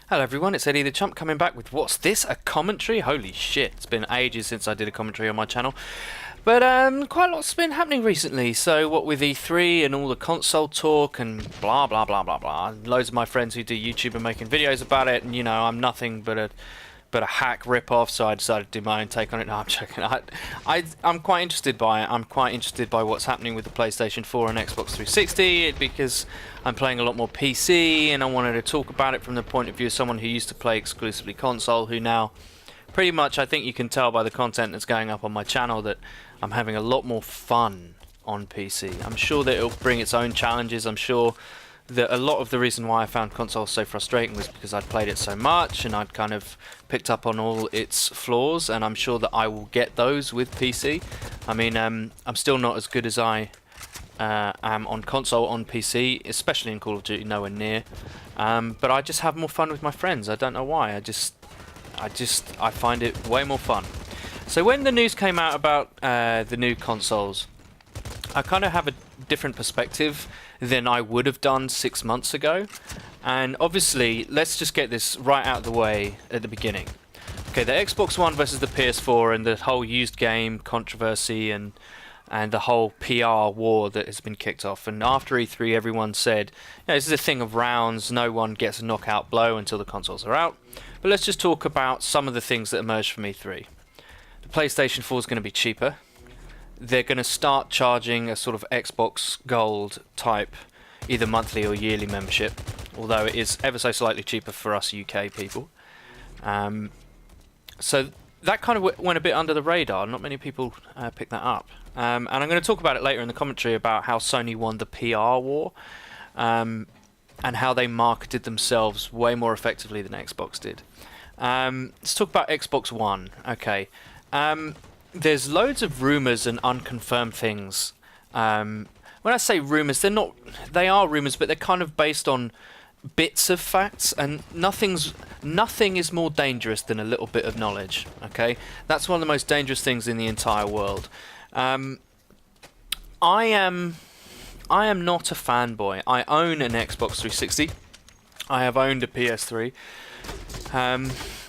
Hello everyone, it's Eddie the Chump coming back with what's this? A commentary? Holy shit, it's been ages since I did a commentary on my channel. But quite a lot's been happening recently. So what with E3 and all the console talk and blah blah blah blah blah. Loads of my friends who do YouTube are making videos about it, and you know, I'm nothing but a hack rip-off, so I decided to do my own take on it. No, I'm joking. I'm quite interested by it. I'm quite interested by what's happening with the PlayStation 4 and Xbox 360 because I'm playing a lot more PC, and I wanted to talk about it from the point of view of someone who used to play exclusively console, who now pretty much, I think you can tell by the content that's going up on my channel that I'm having a lot more fun on PC. I'm sure that it'll bring its own challenges. I'm sure that a lot of the reason why I found consoles so frustrating was because I'd played it so much and I'd kind of picked up on all its flaws, and I'm sure that I will get those with PC. I mean, I'm still not as good as I am on console on PC, especially in Call of Duty, nowhere near. But I just have more fun with my friends. I don't know why. I find it way more fun. So when the news came out about the new consoles, I kind of have a different perspective than I would have done 6 months ago. And obviously, let's just get this right out of the way at the beginning. Okay, the Xbox One versus the PS4 and the whole used game controversy and the whole PR war that has been kicked off. And after E3, everyone said, you know, this is a thing of rounds, no one gets a knockout blow until the consoles are out. But let's just talk about some of the things that emerged from E3. The PlayStation 4 is going to be cheaper. They're going to start charging a sort of Xbox Gold type, either monthly or yearly membership, although it is ever so slightly cheaper for us UK people. So that kind of went a bit under the radar. Not many people picked that up. And I'm going to talk about it later in the commentary about how Sony won the PR war, and how they marketed themselves way more effectively than Xbox did. Let's talk about Xbox One. Okay. There's loads of rumours and unconfirmed things. When I say rumours, they are rumours, but they're kind of based on bits of facts, and nothing is more dangerous than a little bit of knowledge. Okay, that's one of the most dangerous things in the entire world. I am not a fanboy. I own an Xbox 360. I have owned a PS3.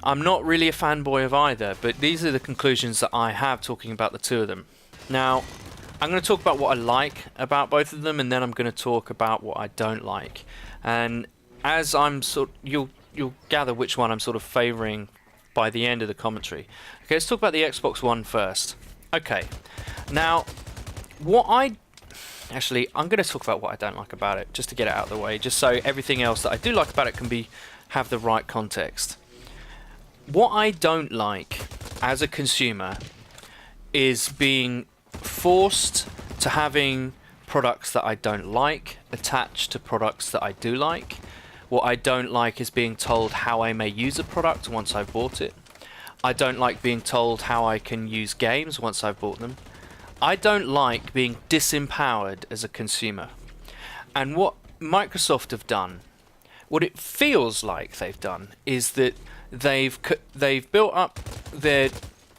I'm not really a fanboy of either, but these are the conclusions that I have talking about the two of them. Now, I'm going to talk about what I like about both of them, and then I'm going to talk about what I don't like. And as you'll gather which one I'm sort of favouring by the end of the commentary. Okay, let's talk about the Xbox One first. Okay, now I'm going to talk about what I don't like about it, just to get it out of the way, just so everything else that I do like about it can have the right context. What I don't like as a consumer is being forced to having products that I don't like attached to products that I do like. What I don't like is being told how I may use a product once I've bought it. I don't like being told how I can use games once I've bought them. I don't like being disempowered as a consumer. And what Microsoft have done, what it feels like they've done, is that they've built up their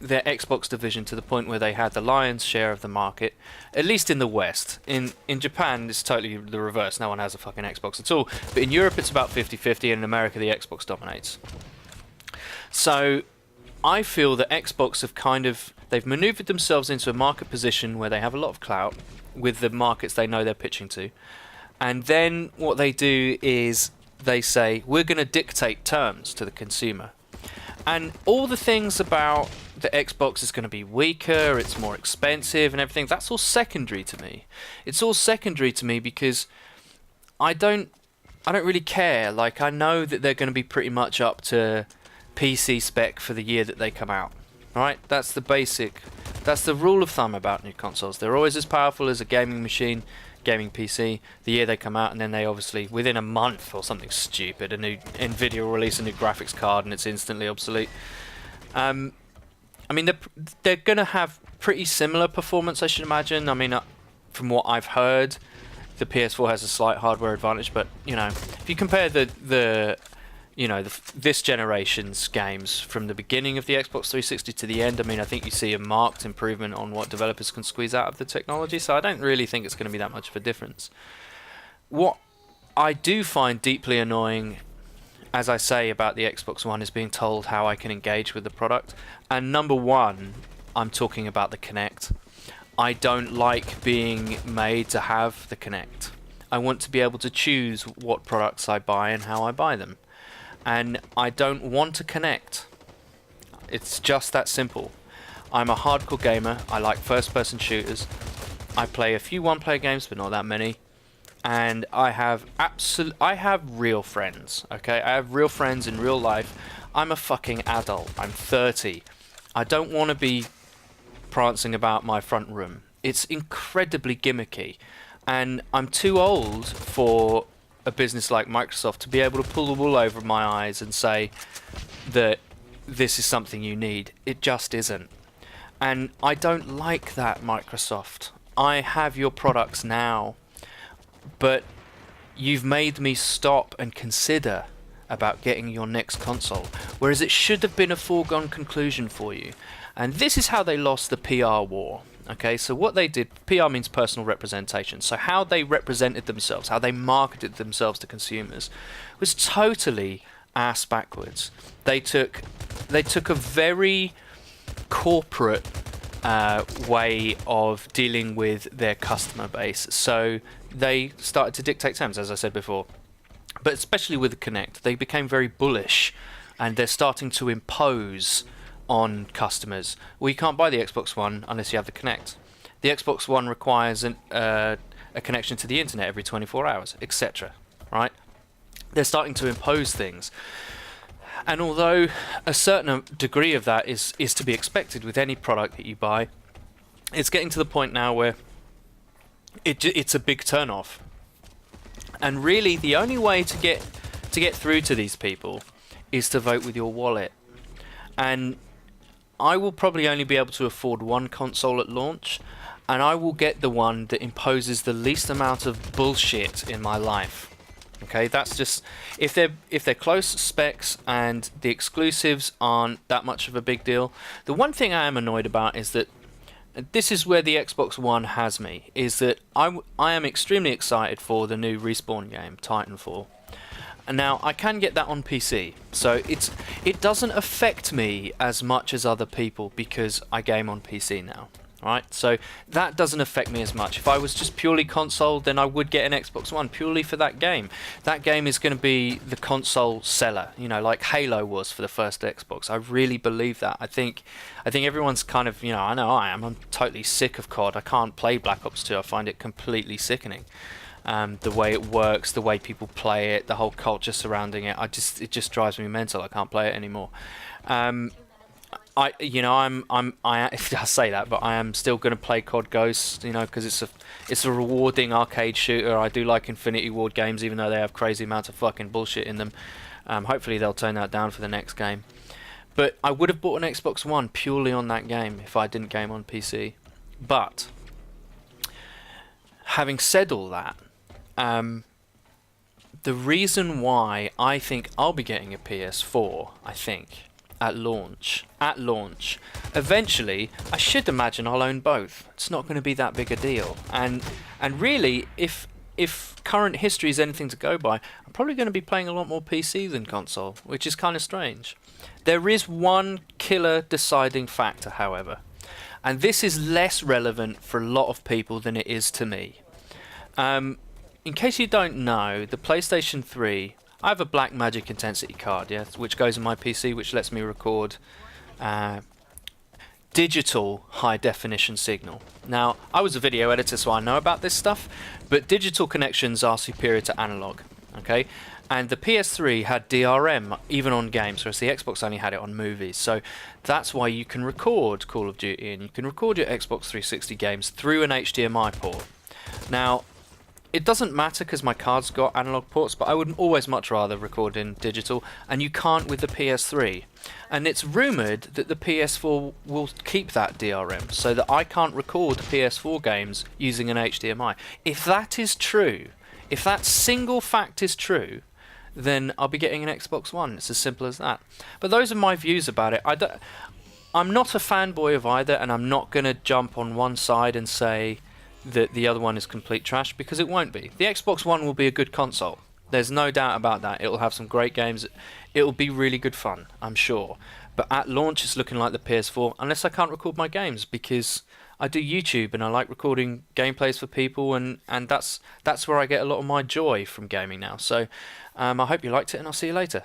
Xbox division to the point where they had the lion's share of the market, at least in the West. In Japan, it's totally the reverse. No one has a fucking Xbox at all. But in Europe, it's about 50-50, and in America, the Xbox dominates. So I feel that Xbox they've maneuvered themselves into a market position where they have a lot of clout with the markets they know they're pitching to. And then what they do is they say, we're going to dictate terms to the consumer. And all the things about the Xbox is going to be weaker, it's more expensive and everything, that's all secondary to me. It's all secondary to me because I don't really care. Like, I know that they're going to be pretty much up to PC spec for the year that they come out. Right? That's the rule of thumb about new consoles. They're always as powerful as a gaming machine, gaming PC, the year they come out, and then they obviously, within a month or something stupid, a new Nvidia will release a new graphics card and it's instantly obsolete. I mean, they're going to have pretty similar performance, I should imagine. I mean, from what I've heard, the PS4 has a slight hardware advantage, but, you know, if you compare this generation's games from the beginning of the Xbox 360 to the end, I mean, I think you see a marked improvement on what developers can squeeze out of the technology, so I don't really think it's going to be that much of a difference. What I do find deeply annoying as I say about the Xbox One, is being told how I can engage with the product. And number one, I'm talking about the Kinect. I don't like being made to have the Kinect. I want to be able to choose what products I buy and how I buy them. And I don't want a Kinect. It's just that simple. I'm a hardcore gamer. I like first-person shooters. I play a few one-player games, but not that many. And I have real friends, okay? I have real friends in real life. I'm a fucking adult. I'm 30. I don't want to be prancing about my front room. It's incredibly gimmicky. And I'm too old for a business like Microsoft to be able to pull the wool over my eyes and say that this is something you need. It just isn't. And I don't like that, Microsoft. I have your products now. But you've made me stop and consider about getting your next console, whereas it should have been a foregone conclusion for you. And this is how they lost the PR war. Okay, so what they did, PR means personal representation. So how they represented themselves, how they marketed themselves to consumers, was totally ass backwards. They took a very corporate way of dealing with their customer base. So they started to dictate terms, as I said before. But especially with the Kinect, they became very bullish, and they're starting to impose on customers. Well, you can't buy the Xbox One unless you have the Kinect. The Xbox One requires a connection to the internet every 24 hours, etc. Right? They're starting to impose things. And although a certain degree of that is to be expected with any product that you buy, it's getting to the point now where it's a big turn-off. And really, the only way to get through to these people is to vote with your wallet. And I will probably only be able to afford one console at launch, and I will get the one that imposes the least amount of bullshit in my life. Okay, that's just if they're close specs and the exclusives aren't that much of a big deal. The one thing I am annoyed about is that this is where the Xbox One has me, is that I am extremely excited for the new Respawn game, Titanfall. And now I can get that on PC, so it doesn't affect me as much as other people because I game on PC now, right? So that doesn't affect me as much. If I was just purely console, then I would get an Xbox One purely for that game. That game is going to be the console seller, you know, like Halo was for the first Xbox. I really believe that. I think everyone's kind of, you know I am. I'm totally sick of COD. I can't play Black Ops 2. I find it completely sickening. The way it works, the way people play it, the whole culture surrounding it, it just drives me mental. I can't play it anymore. I say that, but I am still going to play COD Ghosts, you know, because it's a rewarding arcade shooter. I do like Infinity Ward games, even though they have crazy amounts of fucking bullshit in them. Hopefully they'll tone that down for the next game. But I would have bought an Xbox One purely on that game if I didn't game on PC. But having said all that, the reason why I think I'll be getting a PS4, at launch, eventually, I should imagine I'll own both. It's not going to be that big a deal. And really, if current history is anything to go by, I'm probably going to be playing a lot more PC than console, which is kind of strange. There is one killer deciding factor, however, and this is less relevant for a lot of people than it is to me. In case you don't know, the PlayStation 3, I have a Blackmagic Intensity card, yeah, which goes in my PC, which lets me record digital high-definition signal. Now, I was a video editor, so I know about this stuff, but digital connections are superior to analog, okay? And the PS3 had DRM, even on games, whereas the Xbox only had it on movies. So that's why you can record Call of Duty, and you can record your Xbox 360 games through an HDMI port. Now, it doesn't matter because my card's got analog ports, but I would always much rather record in digital, and you can't with the PS3. And it's rumoured that the PS4 will keep that DRM, so that I can't record PS4 games using an HDMI. If that is true, if that single fact is true, then I'll be getting an Xbox One. It's as simple as that. But those are my views about it. I'm not a fanboy of either, and I'm not going to jump on one side and say that the other one is complete trash, because it won't be. The Xbox One will be a good console. There's no doubt about that. It'll have some great games. It'll be really good fun, I'm sure. But at launch, it's looking like the PS4, unless I can't record my games, because I do YouTube and I like recording gameplays for people, and that's where I get a lot of my joy from gaming now. So I hope you liked it, and I'll see you later.